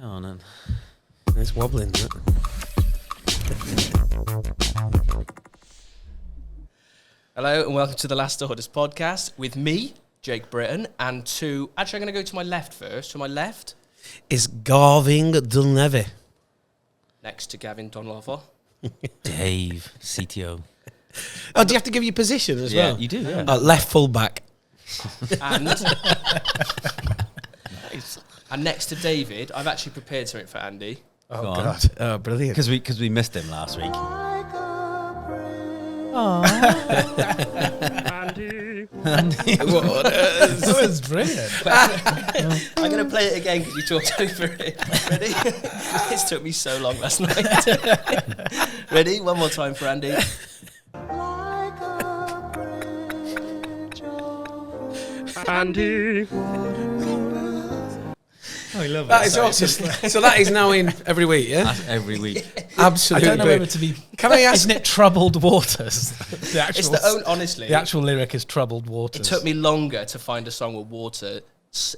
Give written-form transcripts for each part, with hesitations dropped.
on then. It's wobbling, isn't it? Hello and welcome to the Last Orders podcast with me, Jake Britton, and to... Actually, I'm going to go to my left first. To my left, It's Garving Dunlevy. next to Gavin Donlover. Dave, CTO. Oh, do you have to give your position as Yeah, well? you do, yeah. Left full back. And, and next to David, I've actually prepared something for Andy. Go Oh, on. God. Oh, brilliant. Because we missed him last week. Andy. That was brilliant. I'm going to play it again because you talked over it. Ready? This took me so long last night. Ready? One more time for Andy. Andy. I love That is awesome. So that is now in every week, yeah? That's every week. I Absolutely. don't know whether to be. Can I ask? Isn't it troubled waters? The actual, It's the own, honestly. the actual lyric is troubled waters. It took me longer to find a song with water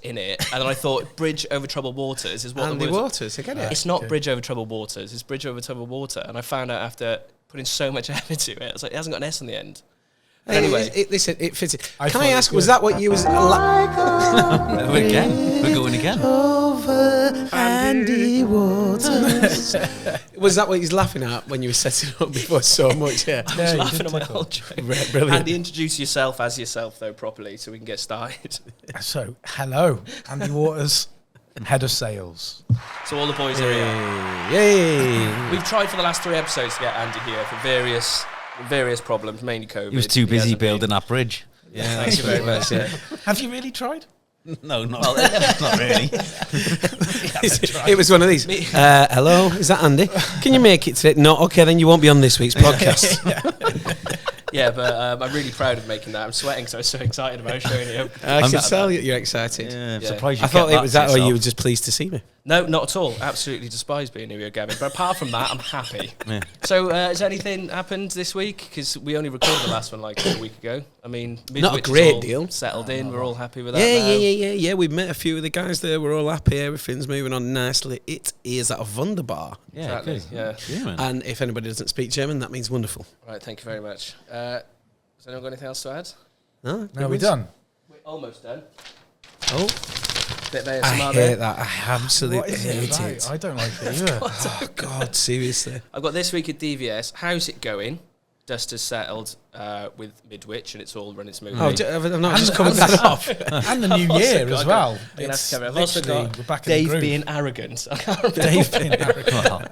in it, and then I thought "Bridge Over Troubled Waters" is what Andy the words. Waters, I get it. It's not Okay. "Bridge Over Troubled Waters"; it's "Bridge Over Troubled Water." And I found out after putting so much effort to it, I was like, it hasn't got an S on the end. But anyway, Listen, it fits it. I Can thought I it ask, was was good. that what you was... We're going again. Over Andy Waters. Was that what he's laughing at when you were setting it up before so much? Yeah. I was Yeah, you laughing did at my tickle. whole joke. Brilliant. Andy, introduce yourself as yourself though properly, so we can get started. So, hello, Andy Waters, head of sales. So all the boys are here. Yay. We've tried for the last 3 episodes to get Andy here for various problems, mainly COVID. He was too busy hasn't been. building that bridge. Yeah, Thank you very much. Yeah. Have you really tried? No, not really. It was one of these. Hello, is that Andy? Can you make it today? No, okay, then you won't be on this week's podcast. Yeah, but I'm really proud of making that. I'm sweating because I was so excited about showing you. I can tell you're excited. Yeah, I'm Yeah. surprised you I thought kept it was that, to or you yourself. were just pleased to see me. No, not at all. Absolutely despise being here, Gavin. But apart from that, I'm happy. Yeah. So, has anything happened this week? Because we only recorded the last one like a week ago. I mean, Not a Midwich is great all deal. Settled in. We're all happy with that. Yeah, now. yeah. We've met a few of the guys there. We're all happy. Everything's moving on nicely. It is at a wonderbar. Yeah, Exactly. good. Yeah. Yeah, man. And if anybody doesn't speak German, that means wonderful. Right. Thank you very much. Has anyone got anything else to add? No, No, we're done. We're almost done. Oh, Bit of I ASMR hate there. that. I absolutely What is hate it it. about? I don't like it either. Oh, God, seriously. I've got this week at DVS. How's it going? Dust has settled with Midwich, and it's all running smoothly. Oh, I've not just covered that off. And the new Also year got- as well. I'm gonna have It's to cover it. I've also literally, got we're back in the Dave groove. being arrogant. I can't remember. Dave being arrogant. Well,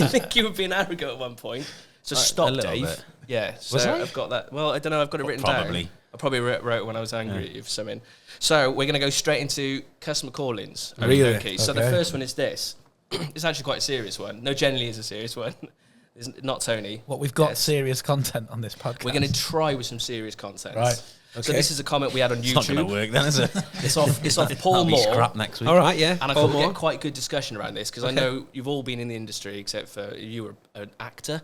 I think you were being arrogant at one point. So stop, a little Dave. bit. Yeah. So Was I? I've got that. Well, I don't know. I've got it written down. Probably. I probably wrote it when I was angry at you for something. So we're going to go straight into customer call-ins. Really? Okay. So the Okay. first one is this. It's actually quite a serious one. No, generally is a serious one. It's not Tony. What we've got Yes. serious content on this podcast. We're going to try with some serious content. Right. So Okay. this is a comment we had on it's not going to YouTube. work then, is it? It's off Paul That'll be Moore. scrap next week. All right, yeah. And I Paul thought we'd Moore. get quite good discussion around this because I Okay. know you've all been in the industry except for you were an actor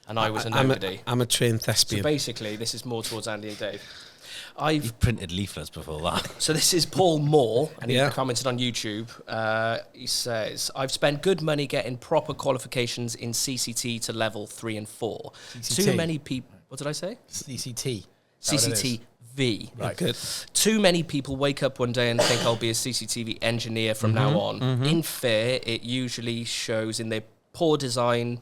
and I was a I'm nobody. I'm a trained So thespian. basically, this is more towards Andy and Dave. You've printed leaflets before that. So this is Paul Moore, and he Yeah. commented on YouTube. He says, "I've spent good money getting proper qualifications in CCT to level 3 and 4. CCT? Too many people. What did I say? CCT. Is that what it is? CCTV. Right. Good. Too many people wake up one day and think I'll be a CCTV engineer from now on. In fair, it usually shows in their poor design,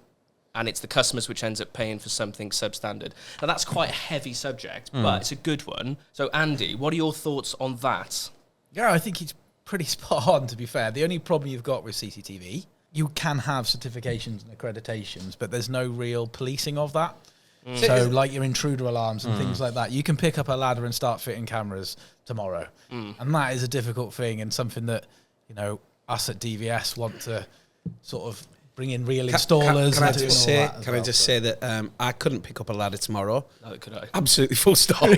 and it's the customers which ends up paying for something substandard. Now, that's quite a heavy subject, but it's a good one. So, Andy, what are your thoughts on that? Yeah, I think it's pretty spot on, to be fair. The only problem you've got with CCTV, you can have certifications and accreditations, but there's no real policing of that. So, like your intruder alarms and things like that, you can pick up a ladder and start fitting cameras tomorrow. And that is a difficult thing and something that, you know, us at DVS want to sort of bring in real installers. Can I and doing just all say? that as Can I well, just but- say that I couldn't pick up a ladder tomorrow. Neither could I. Absolutely full stop.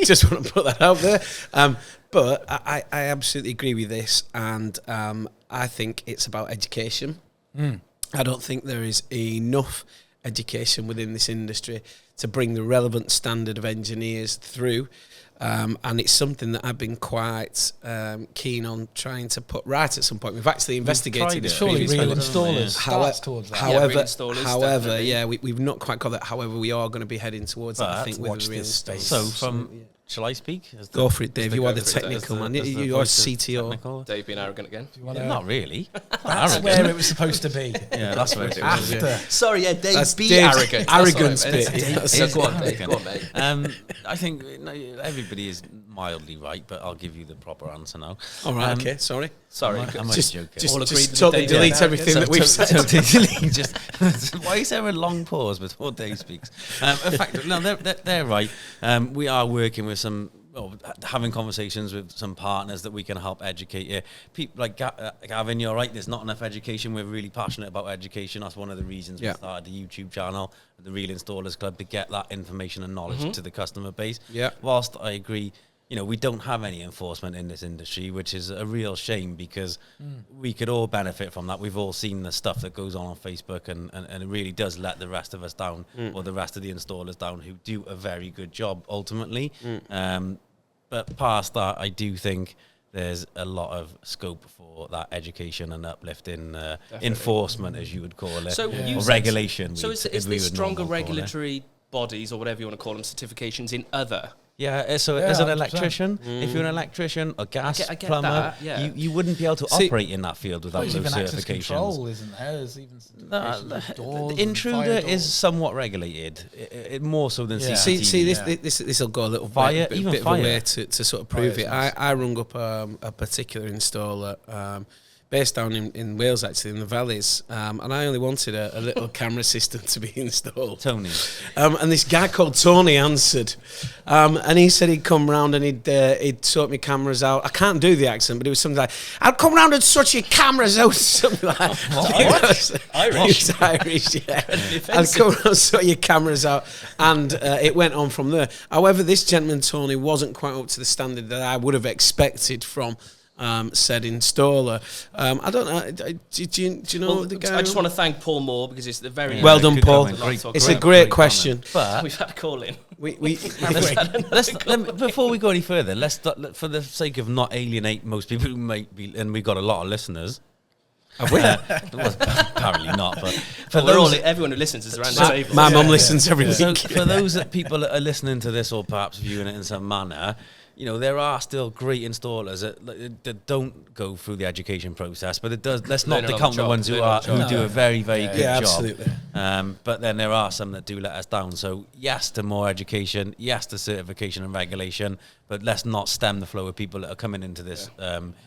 Just want to put that out there. But I absolutely agree with this, and I think it's about education. I don't think there is enough education within this industry to bring the relevant standard of engineers through. And it's something that I've been quite keen on trying to put right at some point. We've actually investigated this. Surely previously. real installers starts towards that. However, definitely. we've not quite got that. However, we are going to be heading towards that, I think, with watch the real this space. installers. Shall I speak? Go for it, Dave. You are the go for it. technical man. As the You're voice of CTO. technical. Dave being arrogant again. Not really. That's where it was supposed to be. Yeah, that's where it was. After. Sorry, yeah, Dave, That's be Dave's arrogant. arrogance That's what I bit. meant. That's Yeah, it. go on, Dave. Go on, mate. I think everybody is mildly right, but I'll give you the proper answer now. All right, okay, sorry. Sorry. I'm only Just, joking. just, All agreed just with totally Dave, delete yeah. everything that we've said. Why is there a long pause before Dave speaks? In fact, no, they're right. We are working with some, having conversations with some partners that we can help educate you. People like Gavin, you're right. There's not enough education. We're really passionate about education. That's one of the reasons we started the YouTube channel, the Real Installers Club, to get that information and knowledge to the customer base. Yeah. Whilst I agree, we don't have any enforcement in this industry, which is a real shame because we could all benefit from that. We've all seen the stuff that goes on Facebook and it really does let the rest of us down or the rest of the installers down who do a very good job ultimately. But past that, I do think there's a lot of scope for that education and uplifting enforcement, as you would call it, So you or said- regulation. So is there stronger regulatory bodies or whatever you want to call them, certifications in other? Yeah, so Yeah, as an 100%. electrician, if you're an electrician, a gas I get plumber, that, yeah. you wouldn't be able to See, operate in that field without There's those even access certifications. control, isn't there? There's even The doors and intruder fire is doors. somewhat regulated, more so than Yeah. CCTV. This will go a little Fire, bit even of a fire. way to sort of prove Fire's it. nice. I rung up a particular installer based down in Wales, actually, in the valleys, and I only wanted a little camera system to be installed. Tony. And this guy called Tony answered, and he said he'd come round and he'd sort my cameras out. I can't do the accent, but it was something like, "I'll come round and sort your cameras out," something like that. What? Irish. He was Irish, yeah. I'll come round and sort your cameras out, and it went on from there. However, this gentleman Tony wasn't quite up to the standard that I would have expected from said installer. I don't know. Do you know Well, the guy? I just want to thank Paul Moore because it's the very Well done, Good Paul. comment. Great- It's a great question. But We've had a call in. We before we go any further, for the sake of not alienate most people who might be, and we've got a lot of listeners. have we? Well, apparently not, but for Well, those, everyone who listens is around the table. My mum listens every week. so for those people that are listening to this or perhaps viewing it in some manner, there are still great installers that don't go through the education process, but it does. Let's not Learning on discount the the ones job, who learning on the do a very, very good Yeah, job. absolutely. But then there are some that do let us down. So yes to more education, yes to certification and regulation, but let's not stem the flow of people that are coming into this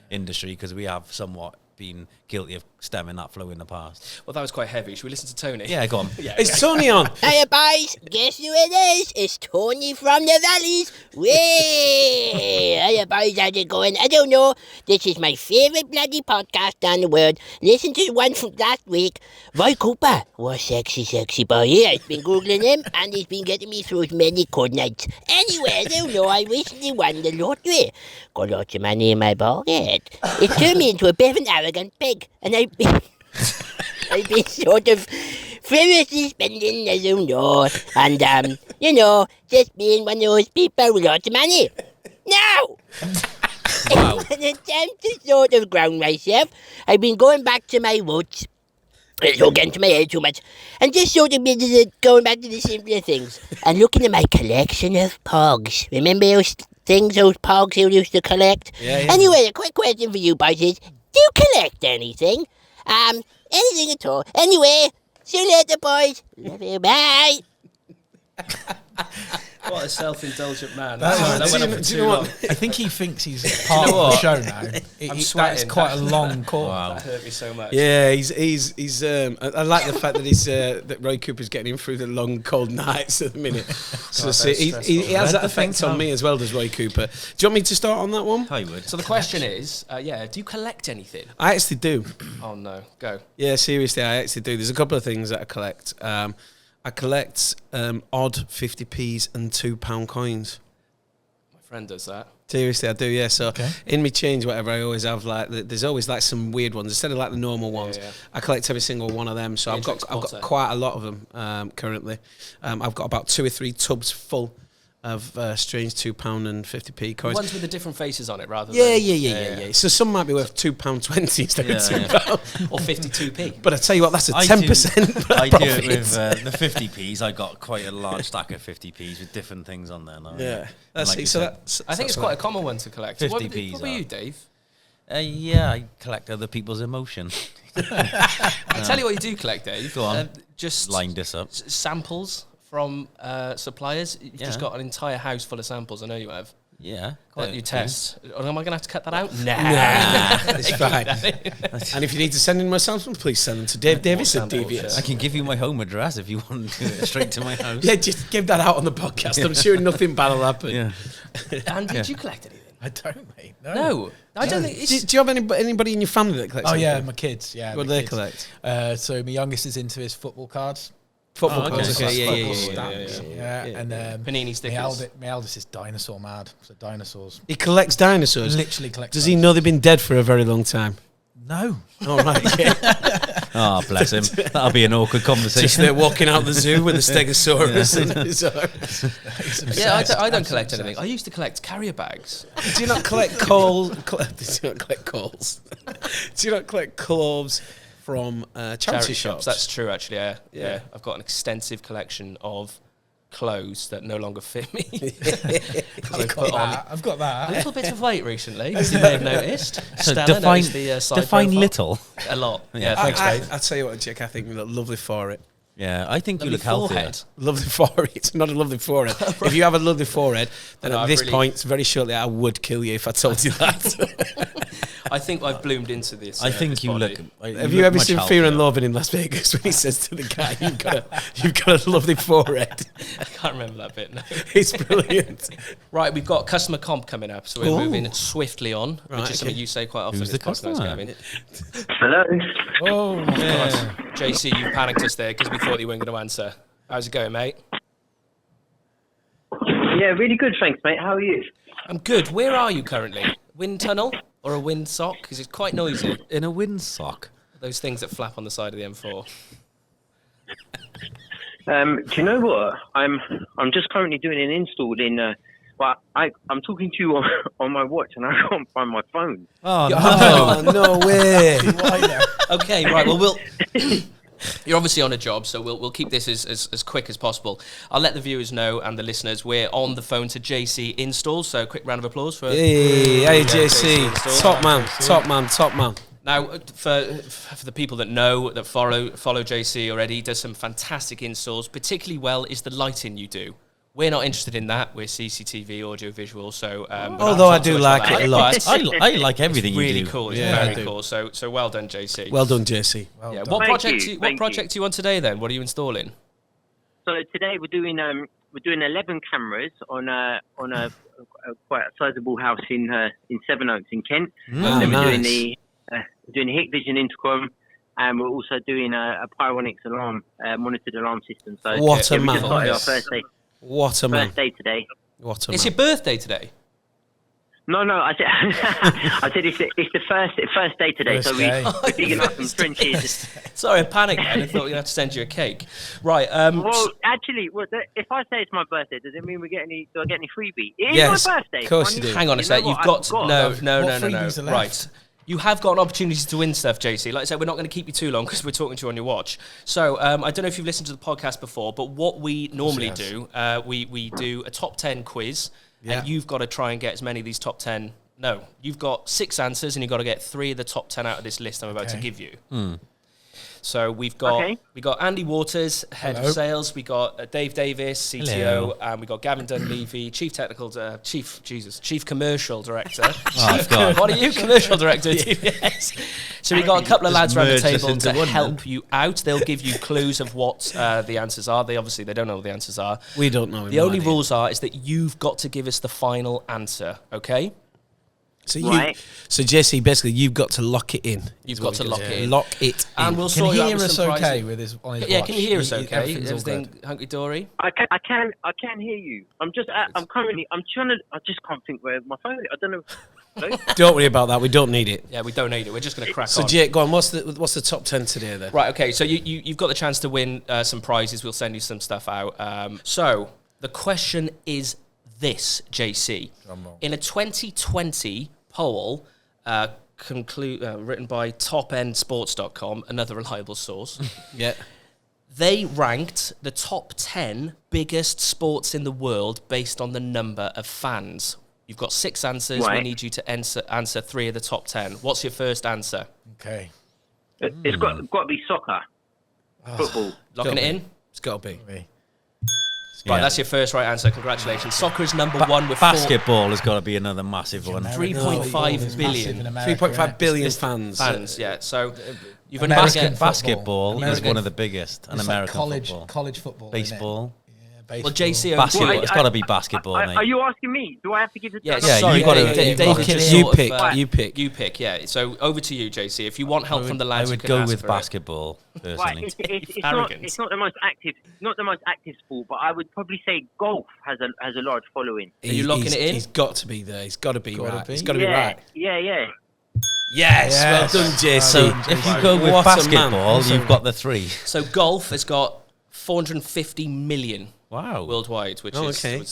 industry because we have somewhat been guilty of stemming that flow in the past. Well, that was quite heavy. Should we listen to Tony? Yeah, go on. Yeah. Is Tony on? Hiya, boys. Guess who it is? It's Tony from the Valleys. Way! Hiya, boys. How's it going? I don't know. This is my favourite bloody podcast in the world. Listen to the one from last week. Roy Cooper. What sexy, sexy boy. I've been Googling him, and he's been getting me through many good nights. Anyway, I don't know. I recently won the lottery. Got lots of money in my pocket. It turned me into a bit of an arrogant pig, and I've been sort of frivolously spending, I don't know, and just being one of those people with lots of money. Now, in an attempt to sort of ground myself, I've been going back to my roots. It's all getting to my head too much. And just sort of going back to the simpler things and looking at my collection of pogs. Remember those things, those pogs you used to collect? Yeah. Anyway, a quick question for you boys is, do you collect anything? Anything at all. Anyway, see you later, boys. Love you, bye. What a self-indulgent man. That That is- went on do for you too know what? long. I think he thinks he's part of the what? show now. I'm That's sweating. quite a long call. Wow. That hurt me so much. Yeah, he's. I like the fact that that Roy Cooper's getting him through the long, cold nights at the minute. So God, see, that's he stressful. has that Read the effect thing on me as well, does Roy Cooper. Do you want me to start on that one? I would. So the question is, do you collect anything? I actually do. Oh no, go. Yeah, seriously, I actually do. There's a couple of things that I collect. I collect odd 50p's and £2 coins. friend does that. Seriously, I do, yeah. So Okay. in my change, whatever, I always have there's always like some weird ones instead of like the normal ones. yeah. I collect every single one of them. So I've got quite a lot of them currently. I've got about 2 or 3 tubs full of strange £2.50p coins. Ones with the different faces on it, rather Yeah, than yeah. So some might be worth £2.20 instead of £2. or 52p. But I tell you what, that's a I 10%. I do it with the 50p's. I got quite a large stack of 50p's with different things on there now. Yeah, that's Like it. you So said. that's I think it's quite a common one to collect. 50p's What were are. you, Dave? Yeah, I collect other people's emotion. I tell you what you do collect, Dave. Go on. Just Line this up. samples from suppliers. You've just Yeah. got an entire house full of samples. I know you have. Yeah. That you test. Am I going to have to cut that out? Nah. it's fine. And if you need to send in my samples, please send them to Dave Davis at samples, DVS. I can give you my home address if you want to do it straight to my house. Yeah, just give that out on the podcast. I'm sure nothing bad will happen. Yeah. And did you collect anything? I don't, mate. No. I don't think it's... Do you have anybody in your family that collects? Oh yeah, anything? my kids. Yeah, What my do they kids. collect? So my youngest is into his football cards. Football okay. cards. Okay, Okay, Football yeah. stamps. Yeah. And Panini stickers. my eldest is dinosaur mad. So dinosaurs. He collects dinosaurs. Literally collects. Does he know they've been dead for a very long time? No. All right. Yeah. Oh, bless him. That'll be an awkward Just conversation. there walking out the zoo with a stegosaurus in his arms. Yeah, I don't collect anything. I used to collect carrier bags. Do you not collect coal? Do you not collect coals? Do you not collect clothes from charity shops? That's true, actually. Yeah. I've got an extensive collection of clothes that no longer fit me. I've got that. I've got A that. little bit of weight recently, as you may have noticed. So Stella noticed the side define profile. little. A lot. Yeah. Yeah, thanks, mate. I tell you what, Jack, I think you look lovely for it. Yeah, I think you Lovely look healthier. forehead. Lovely forehead. It's not a lovely forehead. If you have a lovely forehead, then No, at I've this really- point, very shortly, I would kill you if I told you that. I think I've bloomed into this. I think this you body. look. Have you ever seen Fear and Loathing in Las Vegas when he says to the guy, "You've got a lovely forehead"? I can't remember that bit. No. It's brilliant. Right, we've got customer comp coming up, so we're Ooh. moving swiftly on, Right, which is something okay. you say quite often. Who's in the this podcast, customer? Gavin. Hello. Oh, JC, you panicked us there because we thought you weren't going to answer. How's it going, mate? Yeah, really good, thanks, mate. How are you? I'm good. Where are you currently? Wind tunnel or a wind sock? Because it's quite noisy. in a windsock. Those things that flap on the side of the M4. Do you know what? I'm just currently doing an install in. Well, I'm talking to you on my watch, and I can't find my phone. Oh, Oh, no way. Okay, right. Well, we'll. You're obviously on a job, so we'll keep this as quick as possible. I'll let the viewers know and the listeners we're on the phone to JC Install. So, quick round of applause for. Hey, JC. Install. Top man. Now, for the people that know, that follow JC already, he does some fantastic installs. Particularly well is the lighting you do. We're not interested in that. We're CCTV, audio, visual. So, we're not Although I talking do about like that, it a lot. but I like everything it's really you do. cool. It's Yeah, I very do. cool. So well done, JC. Well done, JC. yeah. done. What Thank project? you, What thank project are you on today? Then, what are you installing? So today we're doing 11 cameras on a quite a sizable house in Sevenoaks in Kent. Ah, Then we're nice. doing the Hikvision intercom, and we're also doing a Pyronics alarm monitored alarm system. So What a we man. just started our first day today. What a It's man. your birthday today. No, I said I said it's the first day today. First so day. we're digging up some trenches. Sorry, I panicked. I thought we were going to have to send you a cake. Right. Well, actually, if I say it's my birthday, does it mean do I get any freebie? It is Yes, my birthday. of course I you need- do. hang on a you sec. know You've what? got I no. forgot. No. freebies are left? Right. You have got an opportunity to win stuff, JC. Like I said, we're not going to keep you too long because we're talking to you on your watch. So I don't know if you've listened to the podcast before, but what we normally do, we do a top 10 quiz, and you've got to try and get as many of these top 10. No, you've got 6 answers, and you've got to get 3 of the top 10 out of this list I'm about to give you. So we've got Andy Waters, head of sales. We got Dave Davis, CTO, Hello. and we got Gavin Dunleavy, chief commercial director. Oh, God. What are you, commercial director at TVS? So we got a couple of lads around the merge us table into to one help then. you out. They'll give you clues of what the answers are. They don't know what the answers are. We don't know. The only rules is that you've got to give us the final answer. Okay. So Right. so Jesse, basically, you've got to lock it in. You've got to lock it in. Lock it in. And we'll Can sort he you out hear with us some okay prizes. with his on his Yeah, watch? can you hear us okay? Everything's all Everything good. hunky-dory? I can hear you. I'm trying to. I just can't think where my phone is. I don't know. Hello? Don't worry about that. We don't need it. Yeah, we don't need it. We're just going to crack So on. Jake, go on. What's the top 10 today then? Right, okay, so you've got the chance to win some prizes. We'll send you some stuff out. So the question is this, JC. In a 2020 poll written by topendsports.com, another reliable source, Yeah. they ranked the top 10 biggest sports in the world based on the number of fans. You've got 6 answers. We Right. need you to answer 3 of the top 10. What's your first answer? Okay. It's got to be soccer, football. Locking it in? It's got to be. Right, Yeah. that's your first right answer. Congratulations. Soccer is number 1 with Basketball has got to be another massive one. 3.5 billion 3.5 billion fans. fans. Yeah, so you've only got to American get... Basketball is American- one of the biggest, and It's like American football. college football. isn't it? Baseball. Yeah, baseball. Well, JC... Basketball. Well, It's got to be basketball, mate. Are you asking me? Do I have to give the? Yeah, Yeah, sorry, you gotta- Dave, you David just You sort of, pick. You pick. You pick, yeah. So over to you, JC. If you want help from the I lads, you would can go ask with for it. basketball, Right, personally. Arrogance. it's not the most active sport, but I would probably say golf has a large following. Are you locking He's- it in? He's got to be there. He's got to be Gotta right. be. He's got to be Yeah, right. yeah. Yes. Yes. Well done, JC. So if you go with What a man. basketball, you've got the 3. So golf has got 450 million Wow. worldwide, which Oh, is okay.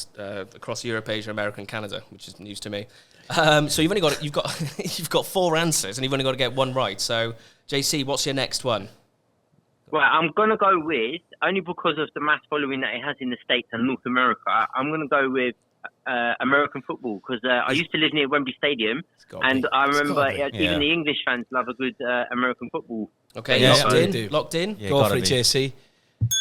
across Europe, Asia, America, and Canada, which is news to me. So you've got you've got 4 answers, and you've only got to get 1 right. So JC, what's your next one? Well, I'm gonna go with, only because of the mass following that it has in the States and North America, I'm gonna go with American football, because I used to live near Wembley Stadium, gotta and be. I remember gotta be. even Yeah. the English fans love a good American football. Okay, Yeah, locked I in. do. Locked in. Yeah, Go gotta for it, be. JC.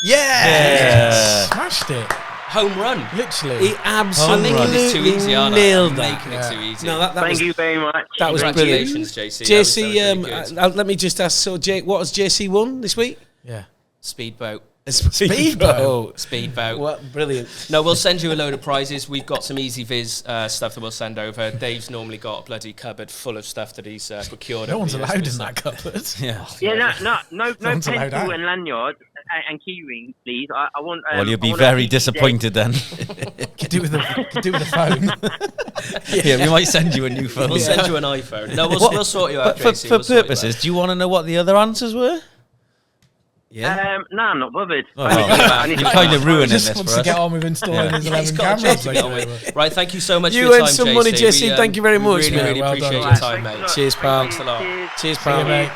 Yeah. Smashed it. Home run. Literally. He I'm absolutely making this too easy, aren't I? nailed I'm that. making it too easy. No, that Thank was you very much. that was brilliant. Congratulations, JC. That was JC, really good. let me just ask. So, Jake, what has JC won this week? Yeah. Speedboat. Speedboat. Speedboat. What brilliant! No, we'll send you a load of prizes. We've got some Easy Viz stuff that we'll send over. Dave's normally got a bloody cupboard full of stuff that he's procured. No over one's the years. allowed in that cupboard. Yeah. Yeah, no Sounds allowed pencil out. and lanyard and key rings, please. I want. Well, you'll I be want a very CCJ. disappointed then. Could do with the phone. Yeah, we might send you a new phone. We'll send you an iPhone. No, we'll sort you out, But JC. for We'll sort you purposes, out. do you want to know what the other answers were? Yeah. No, I'm not bothered. Oh, I need to- you're kind of ruining Just this wants for to us. get on with installing his He's 11 got a job cameras. to get on with. Right, thank you so much You for your earned time, some money, JC. JC. Thank you very much, really, mate. really Well appreciate done. your time, Thanks a mate. lot. Cheers, pal. Thanks a lot. Cheers, See pal. you, mate.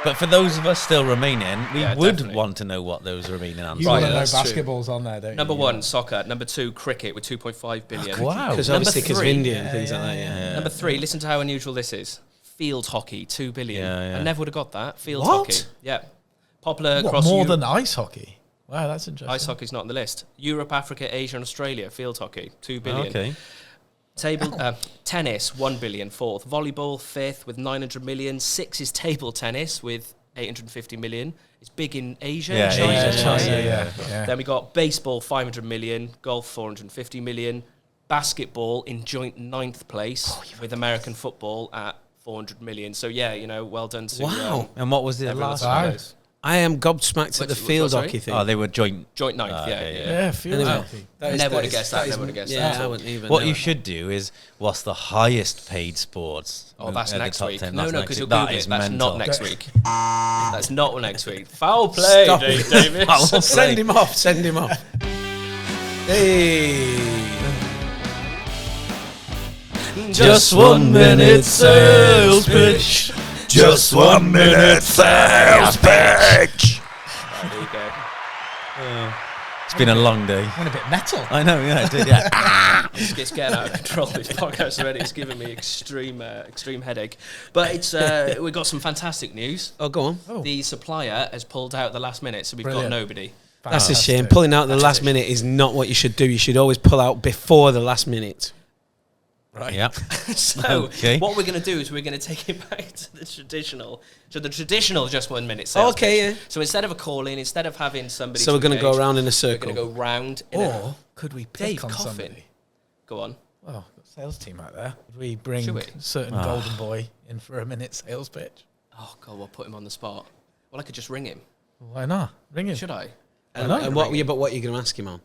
But for those of us still remaining, we Yeah, would definitely. want to know what those remaining answers You Right, want are. to know that's true. basketball's on there, don't you? Number 1, soccer. Number 2, cricket with 2.5 billion. Wow. Because Number obviously, because of 3. India and things like that. Yeah. Number 3, listen to how unusual this is. Field hockey, 2 billion. Yeah, yeah. I never would have got that. Field What? hockey. Yeah. Popular What, across more Europe. than ice hockey? Wow, that's interesting. Ice hockey's not on the list. Europe, Africa, Asia, and Australia, field hockey, 2 billion. Okay. Tennis, 1 billion, 4th. Volleyball, 5th with 900 million. 6 is table tennis with 850 million. It's big in Asia. Yeah, China. Asia, yeah. Then we got baseball, 500 million. Golf, 450 million. Basketball in joint 9th place with American football at 400 million. So yeah, well done to Wow. And what was the everyone last that's one? on those. I am gobsmacked at the Which- field sorry? hockey thing. Oh, they were joint. Joint 9th, Ah, yeah, okay, yeah. Yeah, field Anyway. hockey. That is- Never that would have is- guessed that. Never would have guessed Yeah, that. I wouldn't even. What know you it. should do is, what's the highest paid sports? Oh, that's at the next top week. 10? No, That's no, next because you'll week. That Google is it. That's mental. not next week. That's not next week. Foul play, Stop Dave it. Davis. Foul play. Send him off. Send him off. Hey. Just 1 minute sales pitch. Just 1 minute sales pitch. There you go. It's been a long day. Went a bit metal. I know, yeah, it did, yeah. It's getting out of control. This podcast already. It's giving me extreme headache. But it's we've got some fantastic news. Oh, go on. The supplier has pulled out at the last minute, so we've Brilliant. got nobody. That's a shame. Fantastic. Pulling out at the last minute is not what you should do. You should always pull out before the last minute. Right. Yeah. So Okay. what we're going to do is we're going to take it back to the traditional just 1 minute sales Okay, pitch. yeah. So instead of a call in, instead of having somebody, So we're going to go engage, around in a We're circle. going to go round. In a, Or could we pick Dave on Coffin. somebody? Go on. Well, got a sales team out there. We bring Should we? certain golden boy in for a minute sales pitch. Oh, God, we'll put him on the spot. Well, I could just ring him. Why not? Ring him. Should I? And what? Yeah, but what are you going to ask him on?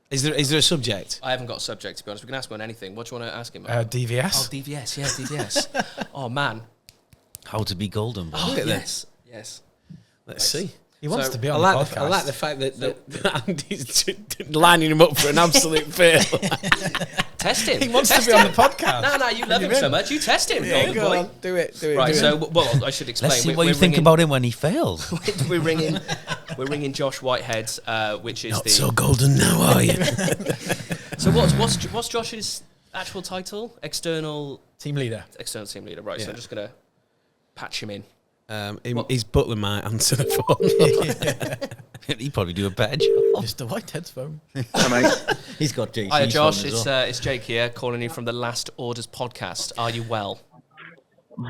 Is there a subject? I haven't got a subject, to be honest. We can ask him on anything. What do you want to ask him on? DVS. Oh, DVS. Yeah, DVS. Oh, man. How to be golden boy. Oh, at yes. Yes. Let's see. He wants So, to be I on like, the the, podcast. I like the fact that Andy's lining him up for an absolute fail. Test him. He wants Test to be on him. the podcast. No, you love him so much. You test him, Yeah, golden go boy. on, do it. Right, do so, it. well, I should explain. Let's see what you think about him when he fails. We're ringing Josh Whitehead, which is Not the... so golden now, are you? So what's Josh's actual title? External Team leader. team leader, right? So Yeah. I'm just going to patch him in. His butler might answer the phone. He'd probably do a better job. Mr. Whitehead's phone. He's got JC's Hi, Josh. phone as well. It's Jake here, calling you from the Last Orders podcast. Are you well?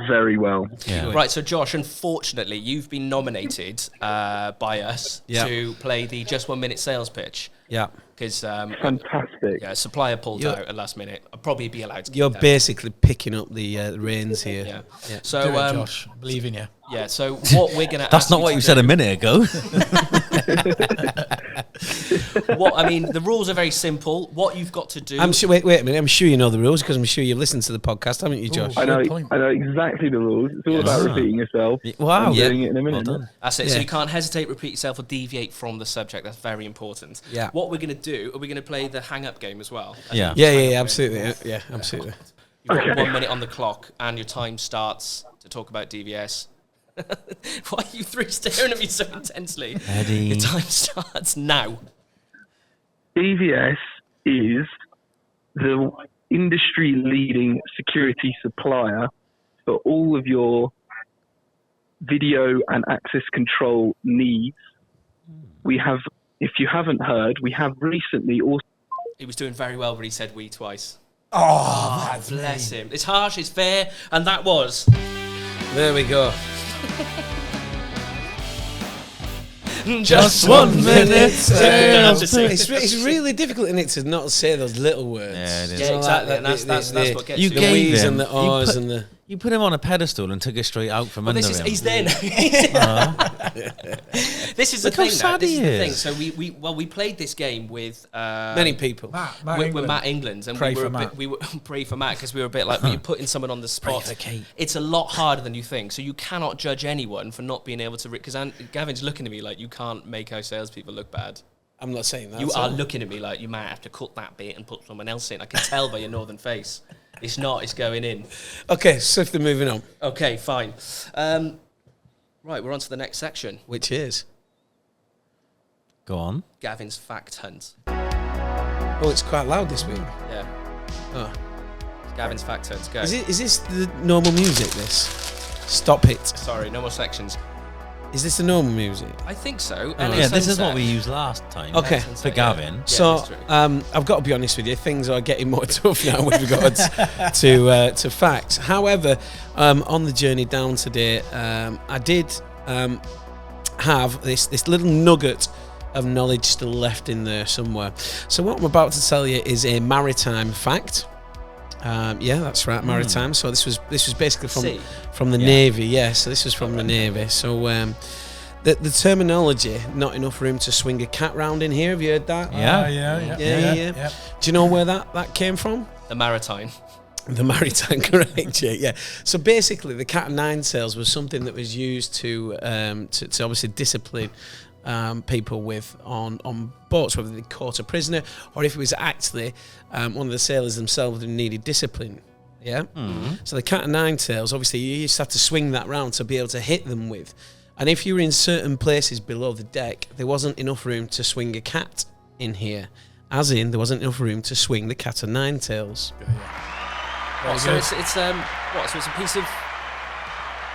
Very well. Yeah. Right, so Josh, unfortunately, you've been nominated by us Yeah. to play the Just 1 Minute sales pitch. Yeah. Because Fantastic. supplier pulled You're- out at last minute. I'd probably be allowed to You're keep that. basically picking up the reins here. Yeah. Yeah. So, Do it, Josh. I believe in you. yeah, so what we're going to That's not what you said a minute ago. The rules are very simple. What you've got to do... I'm sure. Wait a minute. I'm sure you know the rules because I'm sure you've listened to the podcast, haven't you, Josh? Ooh. I know. Good point. I know exactly the rules. It's all about repeating yourself. Wow. I'm Yeah. doing it in a minute. Well done. That's it. So Yeah. you can't hesitate, repeat yourself, or deviate from the subject. That's very important. Yeah. What we're going to do, are we going to play the hang-up game as well? Yeah. Yeah, absolutely. Yeah, absolutely. You've got Okay. 1 minute on the clock, and your time starts to talk about DVS. Why are you three staring at me so intensely? Eddie. Your time starts now. DVS is the industry-leading security supplier for all of your video and access control needs. We have, if you haven't heard, we have recently also... He was doing very well when he said "we" twice. Oh, that's Bless him. It's harsh, it's fair, and that was... There we go. Just 1 minute. sales It's really difficult, isn't it, to not say those little words. Yeah, it is. Yeah, exactly. And that's what gets You you. The gave we's him- and the you ahs put- and the... You put him on a pedestal and took it straight out from under him. He's there now. This is the Look how thing. sad This he is the is. thing. So we played this game with Many people. with Matt England, and Pray we were for a Matt. bit, we were pray for Matt because we were a bit like when you're putting someone on the spot. for Kate. It's a lot harder than you think. So you cannot judge anyone for not being able to. Because Gavin's looking at me like you can't make our salespeople look bad. I'm not saying that. You so- are looking at me like you might have to cut that bit and put someone else in. I can tell by your northern face. It's not. It's going in. Okay, swiftly moving on. Okay, fine. Right, we're on to the next section. Which is... Go on. Gavin's fact hunt. Oh, it's quite loud this week. Yeah, Oh. Gavin's fact hunt. Go. Is this the normal music, this? Stop it. Sorry, no more sections. Is this the normal music? I think so. Oh, Yeah, this is what we used last time. Okay. For Gavin. Yeah, So, that's true. I've got to be honest with you, things are getting more tough now with regards to facts. However, on the journey down today, I did have this little nugget of knowledge still left in there somewhere. So what I'm about to tell you is a maritime fact. Yeah, that's right, maritime. So this was basically Sea. from the Navy. Yeah, so this was from the Navy. So the terminology, not enough room to swing a cat round in here. Have you heard that? Yeah. Yeah. Do you know where that came from? The Maritime. The maritime, correct? Yeah. So basically, the cat o' nine tails was something that was used to obviously discipline people with on boats, whether they caught a prisoner or if it was actually one of the sailors themselves who needed discipline. Yeah. So the cat o' nine tails, obviously, you used to have to swing that round to be able to hit them with. And if you were in certain places below the deck, there wasn't enough room to swing a cat in here. As in, there wasn't enough room to swing the cat o' nine tails. So it's what? So it's a piece of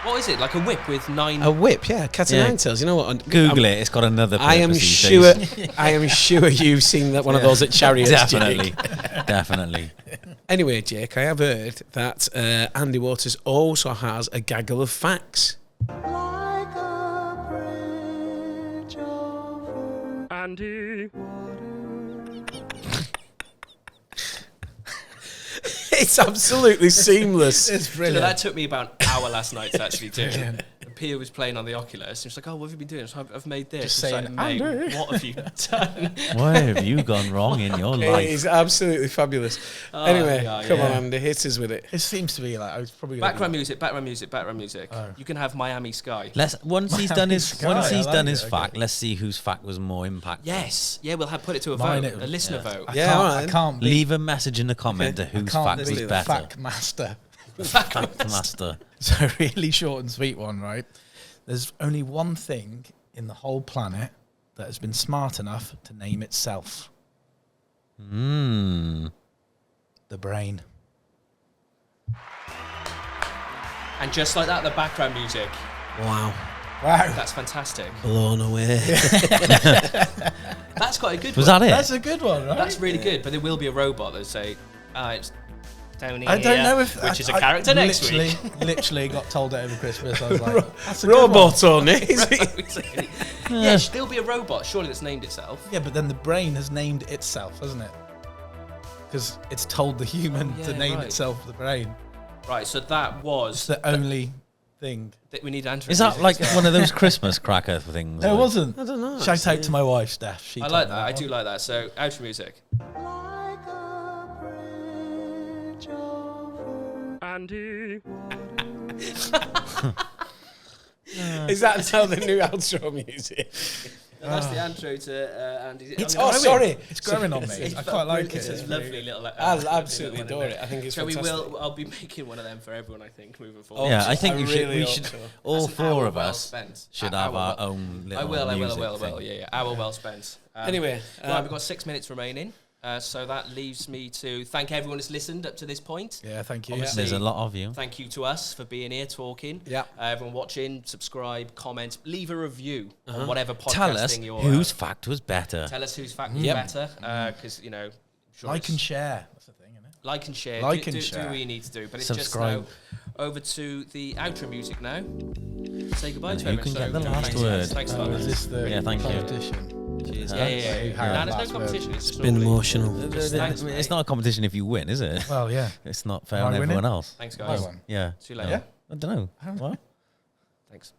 what is it? Like a whip with 9. A whip, yeah, cat o' Yeah. nine tails. You know what? Google it. It's got another purpose I am these sure. days. I am sure you've seen that one of those at chariots. Definitely. Jake. Definitely. Anyway, Jake, I have heard that Andy Waters also has a gaggle of facts. Andy. It's absolutely seamless. It's So brilliant. that took me about an hour last night to actually do. And Pia was playing on the Oculus, and she's like, "Oh, what have you been doing?" So I've made this. Just It's saying, like, "Mate, what have you done?" Where have you gone wrong in your It life? is absolutely fabulous. Oh, Anyway, yeah, come yeah. on, Andy, hit us with it. It seems to be like I was probably gonna Background music. Oh. You can have Miami Sky. Once he's done his Sky, once I he's like done it, his okay. fact, let's see whose fact was more impactful. Yes. Yeah, we'll put it to a Mine vote, it- a listener vote. I Yeah, can't, alright. I can't be. Leave a message in the comment Okay. to whose I fact can't was be better. fact master. Fact master. So really short and sweet one, right? There's only one thing in the whole planet that has been smart enough to name itself: Hmm. the brain. And just like that, the background music. Wow. Wow, That's fantastic. Blown away. That's quite a good Was one. that it? that's a good one, right? That's really good, but there will be a robot that say, it's Tony I don't here," know if which is a I character next week. Literally got told that over Christmas. I was like, that's a good one. Robot on it. Is it? Yeah, there'll be a robot, surely, that's named itself. Yeah, but then the brain has named itself, hasn't it? Because it's told the human Oh, to yeah, name right. itself the brain. Right, so that It's was the only thing. that we need Andrew. Is that like one of those Christmas cracker things? No, it like- wasn't. I don't know. Shout out to my wife, Steph. She I told like me that. I one. do like that. So, outro music. Andy. Is that now the new outro music? That's the intro to Andy's. It's I mean, growing. sorry. It's growing on me. I quite like It's it. a lovely little. I lovely absolutely little one adore in it. I think it's there. So fantastic. I'll be making one of them for everyone. I think moving forward. Yeah, I think I you should. really We hope should. so. All That's an four hour of well us spent. should An have hour our well- own little I will. music Yeah, thing. yeah. Hour well spent. Anyway, right, we've got 6 minutes remaining. So that leaves me to thank everyone who's listened up to this point. Yeah, thank you. Obviously, There's a lot of you. Thank you to us for being here talking. Yeah. Everyone watching, subscribe, comment, leave a review on whatever podcast Tell us thing you're. whose fact was better. Tell us whose fact was Yep. better, because sure Like it's- and share. That's the thing, isn't it? like and share. Like do, and do, share. do what you need to do. But it's Subscribe. just now over to the outro music now. Say goodbye And to who everyone. can get the So, last thanks, word? guys. Thanks, Oh, fellas. is this the Yeah, thank you. competition? Cheers. Huh? Yeah. Who No, had there's no last word? competition. It's just been normally- emotional. Thanks, It's mate. not a competition if you win, is it? Well, yeah. It's not fair Am I on winning? everyone else. Thanks, I guys. won. Yeah. See you later. No. I don't know. What? Thanks.